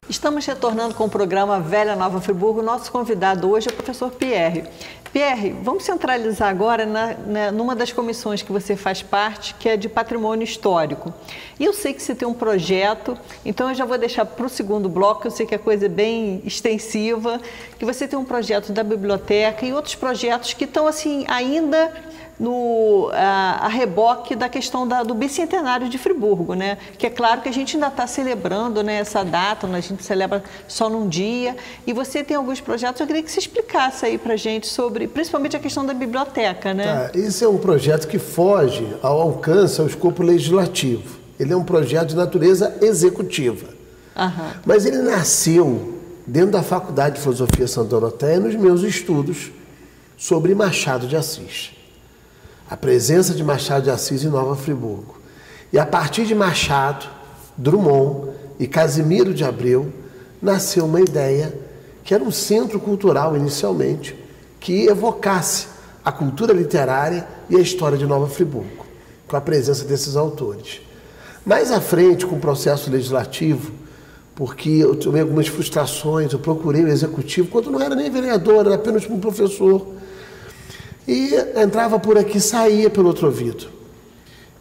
Estamos retornando com o programa Velha Nova Friburgo. Nosso convidado hoje é o professor Pierre. Pierre, vamos centralizar agora numa das comissões que você faz parte, que é de patrimônio histórico. E eu sei que você tem um projeto, então eu já vou deixar para o segundo bloco, eu sei que a coisa é bem extensiva, que você tem um projeto da biblioteca e outros projetos que estão assim ainda a reboque da questão do bicentenário de Friburgo, né? Que é claro que a gente ainda está celebrando, né, essa data, a gente celebra só num dia, e você tem alguns projetos, eu queria que você explicasse aí para a gente sobre, principalmente a questão da biblioteca, né? Tá, esse é um projeto que foge ao alcance, ao escopo legislativo. Ele é um projeto de natureza executiva. Aham. Mas ele nasceu dentro da Faculdade de Filosofia Santa Doroteia, nos meus estudos sobre Machado de Assis. A presença de Machado de Assis em Nova Friburgo. E a partir de Machado, Drummond e Casimiro de Abreu, nasceu uma ideia que era um centro cultural inicialmente, que evocasse a cultura literária e a história de Nova Friburgo, com a presença desses autores. Mais à frente, com o processo legislativo, porque eu tomei algumas frustrações, eu procurei o executivo, quando não era nem vereador, era apenas um professor, e entrava por aqui, saía pelo outro ouvido.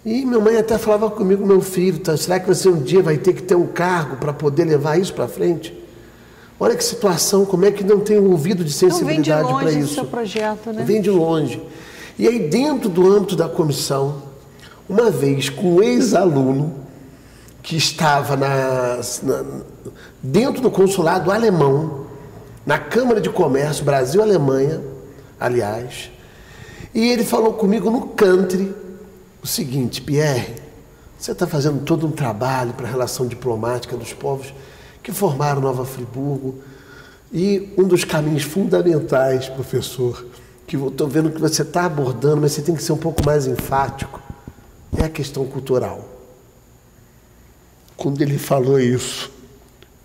E minha mãe até falava comigo, meu filho, tá, será que você um dia vai ter que ter um cargo para poder levar isso para frente? Olha que situação, como é que não tem um ouvido de sensibilidade para isso? Vem de longe o seu projeto, né? Vem de longe. E aí, dentro do âmbito da comissão, uma vez com um ex-aluno que estava dentro do consulado alemão, na Câmara de Comércio Brasil-Alemanha, aliás, e ele falou comigo no country o seguinte: Pierre, você está fazendo todo um trabalho para a relação diplomática dos povos que formaram Nova Friburgo, e um dos caminhos fundamentais, professor, que eu estou vendo que você está abordando, mas você tem que ser um pouco mais enfático, é a questão cultural. Quando ele falou isso,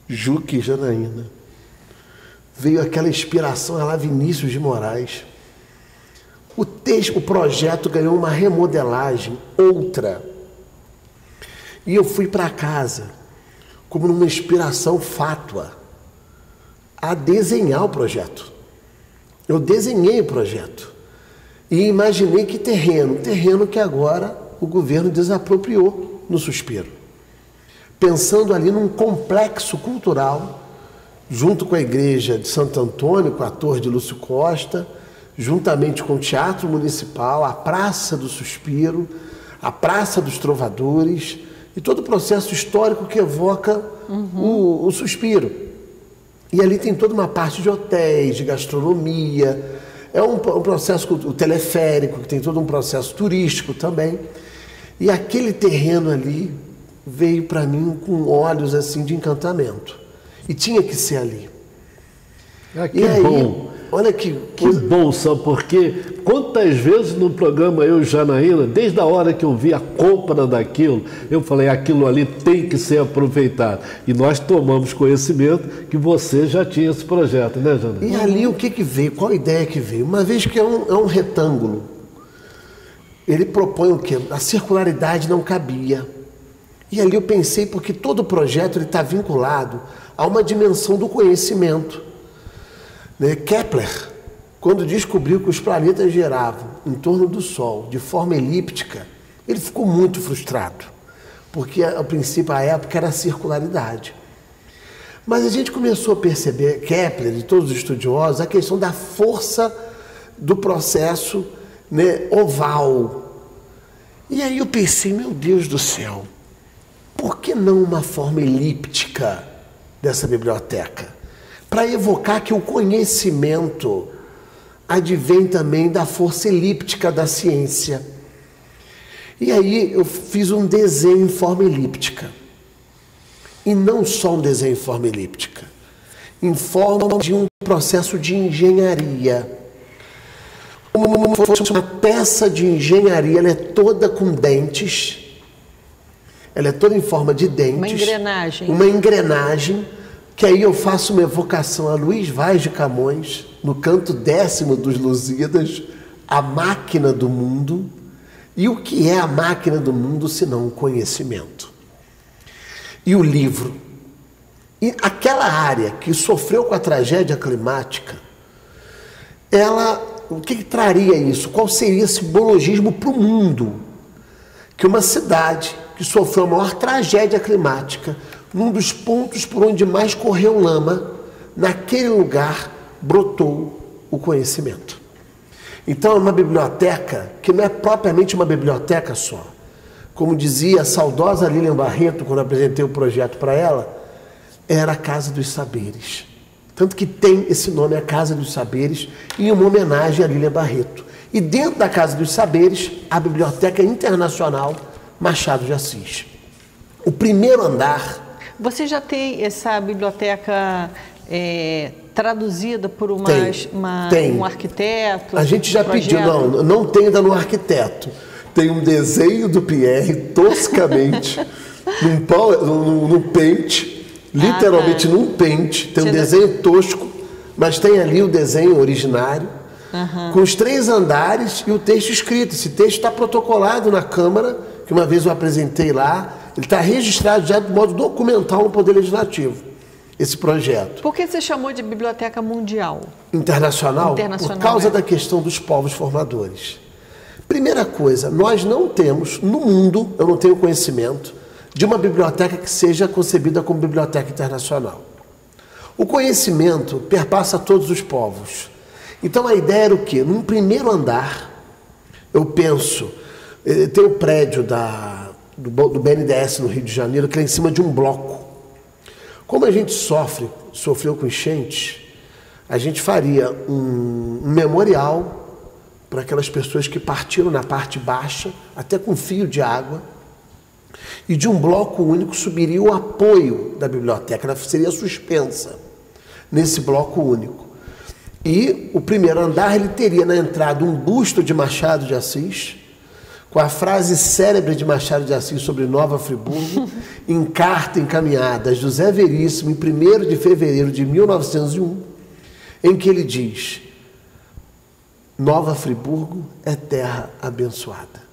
Juca e Janaína, veio aquela inspiração lá, Vinícius de Moraes. O projeto ganhou uma remodelagem, outra. E eu fui para casa, como numa inspiração fátua, a desenhar o projeto. Eu desenhei o projeto. E imaginei que terreno que agora o governo desapropriou no Suspiro. Pensando ali num complexo cultural, junto com a igreja de Santo Antônio, com a Torre de Lúcio Costa, juntamente com o Teatro Municipal, a Praça do Suspiro, a Praça dos Trovadores e todo o processo histórico que evoca o Suspiro. E ali tem toda uma parte de hotéis, de gastronomia, é um processo, o teleférico, que tem todo um processo turístico também. E aquele terreno ali veio para mim com olhos assim de encantamento. E tinha que ser ali. Ah, que bom. Olha que bom, sabe por quê? Quantas vezes no programa eu e Janaína, desde a hora que eu vi a compra daquilo, eu falei, aquilo ali tem que ser aproveitado. E nós tomamos conhecimento que você já tinha esse projeto, né, Janaína? E ali o que veio? Qual a ideia que veio? Uma vez que é um retângulo, ele propõe o quê? A circularidade não cabia. E ali eu pensei, porque todo o projeto está vinculado a uma dimensão do conhecimento. Kepler, quando descobriu que os planetas giravam em torno do Sol de forma elíptica, ele ficou muito frustrado, porque a princípio, a época era a circularidade. Mas a gente começou a perceber, Kepler e todos os estudiosos, a questão da força do processo, né, oval. E aí eu pensei, meu Deus do céu, por que não uma forma elíptica dessa biblioteca? Para evocar que o conhecimento advém também da força elíptica da ciência. E aí eu fiz um desenho em forma elíptica. E não só um desenho em forma elíptica, em forma de um processo de engenharia. Como se fosse uma peça de engenharia, ela é toda com dentes, ela é toda em forma de dentes. Uma engrenagem. Uma engrenagem, que aí eu faço uma evocação a Luís Vaz de Camões, no canto 10º dos Lusíadas, a máquina do mundo, E o que é a máquina do mundo senão o conhecimento? E o livro? E aquela área que sofreu com a tragédia climática, o que traria isso? Qual seria esse simbologismo para o mundo? Que uma cidade que sofreu a maior tragédia climática, num dos pontos por onde mais correu lama, naquele lugar brotou o conhecimento. Então é uma biblioteca que não é propriamente uma biblioteca só. Como dizia a saudosa Lilian Barreto, quando apresentei o projeto para ela, era a Casa dos Saberes. Tanto que tem esse nome, a Casa dos Saberes, em uma homenagem a Lilian Barreto. E dentro da Casa dos Saberes, a Biblioteca Internacional Machado de Assis. O primeiro andar... Você já tem essa biblioteca traduzida por um arquiteto? A gente já pediu, não tem ainda no arquiteto. Tem um desenho do Pierre, toscamente, num pente, literalmente num pente. Tem um desenho tosco, mas tem ali o desenho originário, com os 3 andares e o texto escrito. Esse texto está protocolado na Câmara, que uma vez eu apresentei lá. Ele está registrado já de modo documental no Poder Legislativo, esse projeto. Por que você chamou de Biblioteca Mundial? Internacional? Por causa da questão dos povos formadores. Primeira coisa, nós não temos, no mundo, eu não tenho conhecimento, de uma biblioteca que seja concebida como biblioteca internacional. O conhecimento perpassa todos os povos. Então a ideia era o quê? Num primeiro andar, eu penso, tem o prédio do BNDES no Rio de Janeiro, que é em cima de um bloco. Como a gente sofreu com enchentes, a gente faria um memorial para aquelas pessoas que partiram na parte baixa, até com fio de água, e de um bloco único subiria o apoio da biblioteca, ela seria suspensa nesse bloco único. E o primeiro andar ele teria na entrada um busto de Machado de Assis, com a frase célebre de Machado de Assis sobre Nova Friburgo, em carta encaminhada a José Veríssimo, em 1º de fevereiro de 1901, em que ele diz: Nova Friburgo é terra abençoada.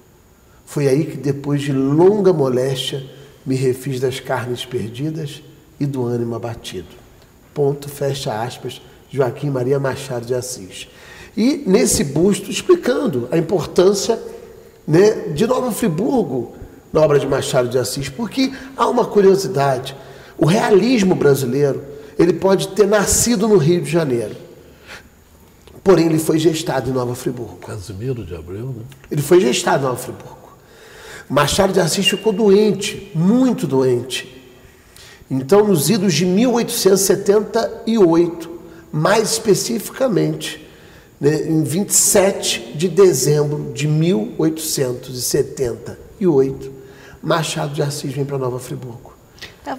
Foi aí que, depois de longa moléstia, me refiz das carnes perdidas e do ânimo abatido. Ponto, fecha aspas, Joaquim Maria Machado de Assis. E nesse busto, explicando a importância, de Nova Friburgo na obra de Machado de Assis, porque há uma curiosidade. O realismo brasileiro, ele pode ter nascido no Rio de Janeiro, porém ele foi gestado em Nova Friburgo. Casimiro de Abreu, né? Ele foi gestado em Nova Friburgo. Machado de Assis ficou doente, muito doente. Então, nos idos de 1878, mais especificamente, em 27 de dezembro de 1878, Machado de Assis vem para Nova Friburgo.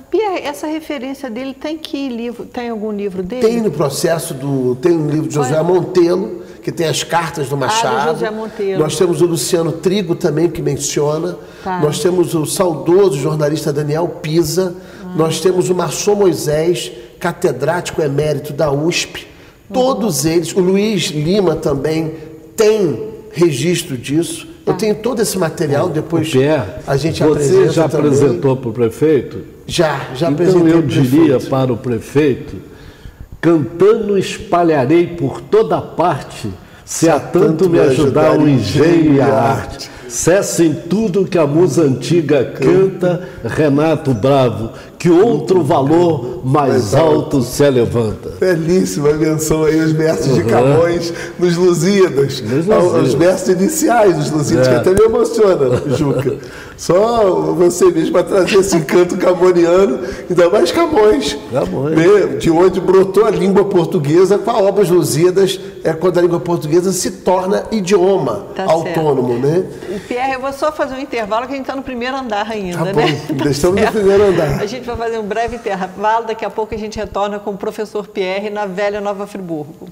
Pierre, essa referência dele tem que livro? Tem algum livro dele? Tem no processo tem um livro de José Montelo, que tem as cartas do Machado. Do José Montelo. Nós temos o Luciano Trigo também, que menciona. Nós temos o saudoso jornalista Daniel Pisa. Nós temos o Marçom Moisés, catedrático emérito da USP. Todos eles, o Luiz Lima também tem registro disso. Eu tenho todo esse material, depois Pierre, a gente apresenta. Você já também. apresentou para o prefeito? Já então apresentei. Eu diria para o prefeito: cantando espalharei por toda parte, se a tanto me ajudar o engenho e a arte. Cessem tudo que a musa antiga canta, Renato Bravo, que outro valor mais alto se levanta. Belíssima menção aí, os versos de Camões nos Lusíadas, os versos iniciais dos Lusíadas, que até me emociona, Juca. Só você mesmo para trazer esse canto camoniano, ainda mais Camões. De onde brotou a língua portuguesa com a obra Lusíadas, é quando a língua portuguesa se torna idioma autônomo, né? Pierre, eu vou só fazer um intervalo, que a gente está no primeiro andar ainda, tá bom, estamos no primeiro andar. A gente vai fazer um breve intervalo, daqui a pouco a gente retorna com o professor Pierre na velha Nova Friburgo.